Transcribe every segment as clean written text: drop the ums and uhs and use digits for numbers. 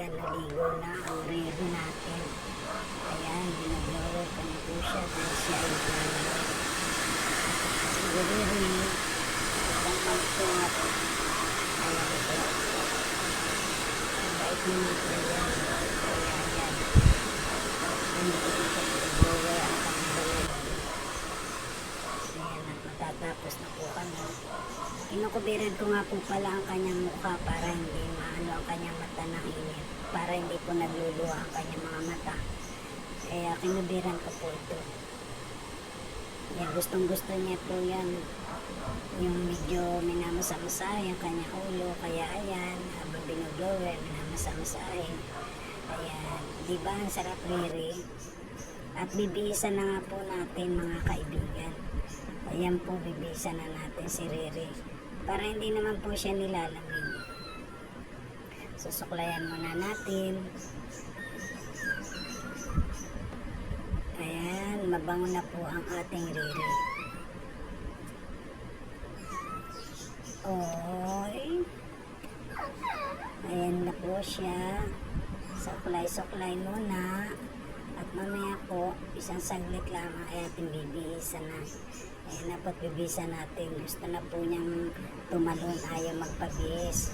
kaibigan, naligo na ang rero natin. Ayan, binaglower ko na po siya dahil siya ay nalala. Siguro rin, isang magsuhat. Ayan ito. Bait naman po yan. Kaya yan. Hindi ko dito binaglower ang kanyang. Ayan, at matatapos na po kami. Kinukubiran ko nga po pala ang kanyang mukha para hindi maano ang kanyang mata ng init. Para hindi po nagluluha ang kanyang mga mata. Kaya kinubiran ko po ito. Yan, gustong gusto niya po yan. Yung medyo minamasa-masahe ang kanyang ulo. Kaya ayan, habang binublower, minamasa-masahe. Ayan, di ba ang sarap riri? At bibihisan na nga po natin mga kaibigan. Ayan po, bibihisan na natin si Riri. Para hindi naman po siya nilalamig. Susuklayan muna natin. Ayan, mabango na po ang ating Riri. Oy. Ayan na po siya. Suklay-suklay muna. At mamaya po, isang saglit lamang ay ating bibihisan na. Ayan na po, bibihisan natin. Gusto na po niyang tumalon, ayaw magpabihis.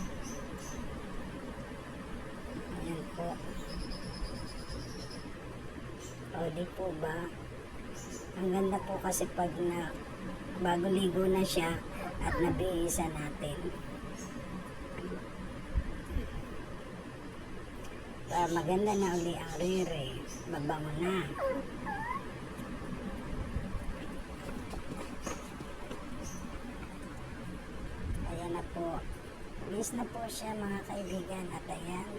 Ayan po. O, di po ba? Ang ganda po kasi pag bago ligo na siya at nabihisan natin. Maganda na uli ang Riri. Mabango na. Ayan na po. Bis na po siya mga kaibigan. At ayan,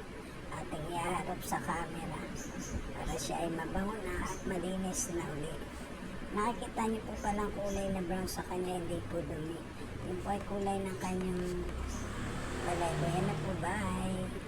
ating iharap sa camera. Para siya ay mabango na at malinis na uli. Nakikita niyo po palang kulay na brown sa kanya, hindi po dumi. Yung po ay kulay ng kanyang balay. Ayan na po, bye!